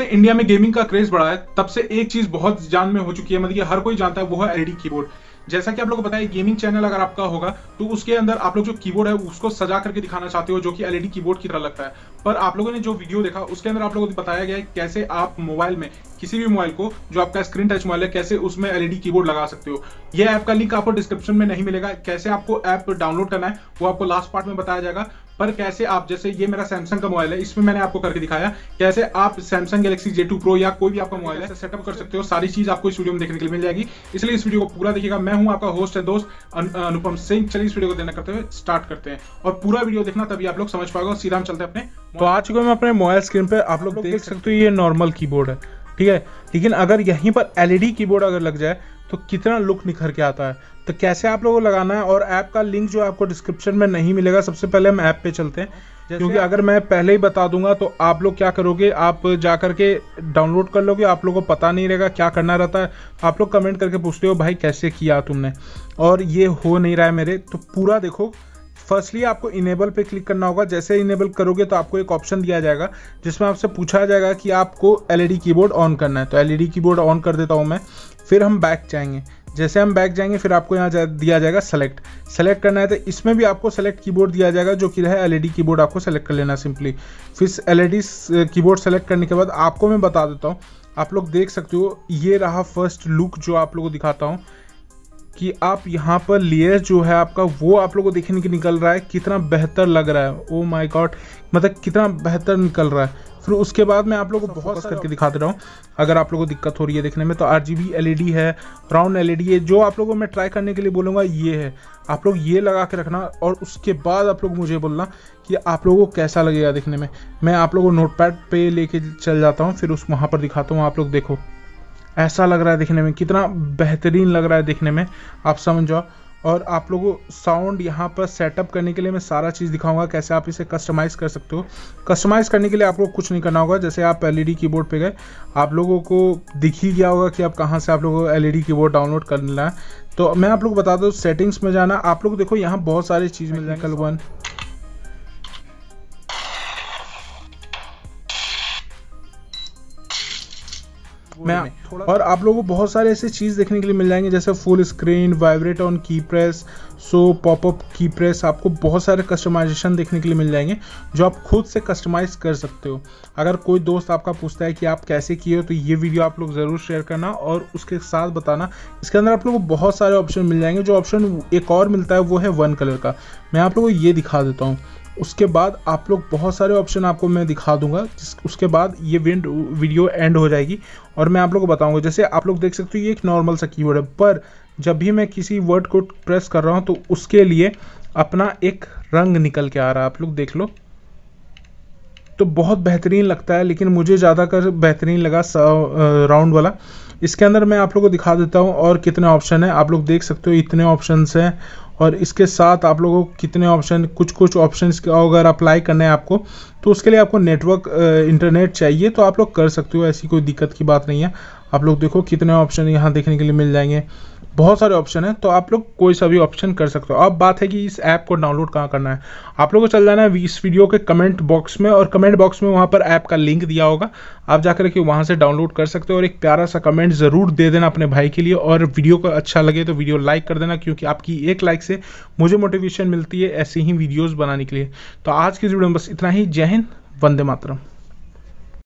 India में gaming का craze बढ़ा है तब से एक चीज बहुत जान में हो चुकी है, मतलब कि हर कोई जानता है, वो है एलईडी कीबोर्ड। जैसा कि आप लोगों को पता है, गेमिंग चैनल अगर आपका होगा तो उसके अंदर आप लोग जो कीबोर्ड है उसको सजा करके दिखाना चाहते हो, जो कि एलईडी कीबोर्ड की तरह लगता है। पर आप लोगों ने जो वीडियो देखा उसके अंदर आप लोगों को बताया गया है कैसे आप मोबाइल में, किसी भी मोबाइल को जो आपका स्क्रीन टच मोबाइल है, कैसे उसमें एलईडी कीबोर्ड लगा सकते हो। ये ऐप का लिंक आपको डिस्क्रिप्शन में नहीं मिलेगा। कैसे आपको ऐप डाउनलोड करना है वो आपको लास्ट पार्ट में बताया जाएगा। पर कैसे आप, जैसे ये मेरा सैमसंग का मोबाइल है, इसमें मैंने आपको करके दिखाया कैसे आप सैमसंग गैलेक्सी J2 Pro या कोई भी आपका मोबाइल है सेटअप कर सकते हो। सारी चीज आपको इस वीडियो में देखने के लिए मिल जाएगी, इसलिए इस वीडियो को पूरा देखिएगा। मैं हूं आपका होस्ट है दोस्त अनुपम सिंह। चलिए इस वीडियो को देखना करते हुए स्टार्ट करते हैं, और पूरा वीडियो देखना तभी आप लोग समझ पाएगा। सीधा हम चलते हैं अपने। तो आ चुके मैं अपने मोबाइल स्क्रीन पे, आप लोग देख सकते हो ये नॉर्मल कीबोर्ड है, ठीक है। लेकिन अगर यहीं पर एलईडी कीबोर्ड अगर लग जाए तो कितना लुक निखर के आता है। तो कैसे आप लोगों को लगाना है, और ऐप का लिंक जो आपको डिस्क्रिप्शन में नहीं मिलेगा। सबसे पहले हम ऐप पे चलते हैं, क्योंकि अगर मैं पहले ही बता दूंगा तो आप लोग क्या करोगे, आप जा करके डाउनलोड कर लोगे, आप लोगों को पता नहीं रहेगा क्या करना रहता है। आप लोग कमेंट करके पूछते हो भाई कैसे किया तुमने, और ये हो नहीं रहा है मेरे। तो पूरा देखो। फर्स्टली आपको इनेबल पे क्लिक करना होगा। जैसे इनेबल करोगे तो आपको एक ऑप्शन दिया जाएगा जिसमें आपसे पूछा जाएगा कि आपको एलईडी कीबोर्ड ऑन करना है। तो एलईडी कीबोर्ड ऑन कर देता हूँ मैं। फिर हम बैक जाएंगे। जैसे हम बैक जाएंगे फिर आपको यहाँ दिया जाएगा सेलेक्ट करना है। तो इसमें भी आपको सेलेक्ट कीबोर्ड दिया जाएगा, जो कि है एलईडी कीबोर्ड। आपको सेलेक्ट कर लेना सिंपली। फिर एलईडी कीबोर्ड सेलेक्ट करने के बाद आपको मैं बता देता हूँ, आप लोग देख सकते हो ये रहा फर्स्ट लुक जो आप लोगों को दिखाता हूँ, कि आप यहाँ पर लेयर जो है आपका वो आप लोगों को देखने की निकल रहा है, कितना बेहतर लग रहा है। ओ माय गॉड, मतलब कितना बेहतर निकल रहा है। फिर उसके बाद मैं आप लोगों को बहुत करके दिखा दे रहा हूँ। अगर आप लोगों को दिक्कत हो रही है देखने में, तो RGB एलईडी है, राउंड एलईडी है। जो आप लोगों को मैं ट्राई करने के लिए बोलूँगा ये है, आप लोग ये लगा के रखना, और उसके बाद आप लोग मुझे बोलना कि आप लोगों को कैसा लगेगा देखने में। मैं आप लोगों को नोटपैड पे लेके चल जाता हूँ, फिर उस वहाँ पर दिखाता हूँ। आप लोग देखो ऐसा लग रहा है देखने में, कितना बेहतरीन लग रहा है देखने में, आप समझ जाओ। और आप लोगों को साउंड यहाँ पर सेटअप करने के लिए मैं सारा चीज़ दिखाऊंगा, कैसे आप इसे कस्टमाइज़ कर सकते हो। कस्टमाइज़ करने के लिए आप लोग कुछ नहीं करना होगा। जैसे आप एलईडी कीबोर्ड पे गए, आप लोगों को दिख ही गया होगा कि आप कहाँ से आप लोगों को एलईडी कीबोर्ड डाउनलोड करना है। तो मैं आप लोग को बता दूँ, सेटिंग्स में जाना। आप लोग देखो यहाँ बहुत सारी चीज़ मिल जाएगी। कल और आप लोगों को बहुत सारे ऐसे चीज़ देखने के लिए मिल जाएंगे, जैसे फुल स्क्रीन, वाइब्रेट ऑन की प्रेस, सो पॉपअप की प्रेस। आपको बहुत सारे कस्टमाइजेशन देखने के लिए मिल जाएंगे जो आप खुद से कस्टमाइज कर सकते हो। अगर कोई दोस्त आपका पूछता है कि आप कैसे किए हो, तो ये वीडियो आप लोग ज़रूर शेयर करना और उसके साथ बताना। इसके अंदर आप लोगों को बहुत सारे ऑप्शन मिल जाएंगे। जो ऑप्शन एक और मिलता है वो है वन कलर का। मैं आप लोगों को ये दिखा देता हूँ। उसके बाद आप लोग बहुत सारे ऑप्शन आपको मैं दिखा दूंगा। उसके बाद ये वीडियो एंड हो जाएगी और मैं आप लोगों को बताऊंगा। जैसे आप लोग देख सकते हो ये एक नॉर्मल सा कीबोर्ड है, पर जब भी मैं किसी वर्ड को प्रेस कर रहा हूँ तो उसके लिए अपना एक रंग निकल के आ रहा है। आप लोग देख लो, तो बहुत बेहतरीन लगता है। लेकिन मुझे ज़्यादातर बेहतरीन लगा राउंड वाला। इसके अंदर मैं आप लोगों को दिखा देता हूँ और कितने ऑप्शन है। आप लोग देख सकते हो इतने ऑप्शंस हैं, और इसके साथ आप लोगों को कितने ऑप्शन, कुछ ऑप्शंस अगर अप्लाई करना है आपको, तो उसके लिए आपको नेटवर्क इंटरनेट चाहिए, तो आप लोग कर सकते हो। ऐसी कोई दिक्कत की बात नहीं है। आप लोग देखो कितने ऑप्शन यहाँ देखने के लिए मिल जाएंगे। बहुत सारे ऑप्शन है, तो आप लोग कोई सा भी ऑप्शन कर सकते हो। अब बात है कि इस ऐप को डाउनलोड कहाँ करना है। आप लोगों को चल जाना है इस वीडियो के कमेंट बॉक्स में, और कमेंट बॉक्स में वहाँ पर ऐप का लिंक दिया होगा। आप जाकर के वहाँ से डाउनलोड कर सकते हो, और एक प्यारा सा कमेंट ज़रूर दे देना अपने भाई के लिए। और वीडियो को अच्छा लगे तो वीडियो लाइक कर देना, क्योंकि आपकी एक लाइक से मुझे मोटिवेशन मिलती है ऐसे ही वीडियोज़ बनाने के लिए। तो आज की वीडियो में बस इतना ही। जय हिंद, वंदे मातरम।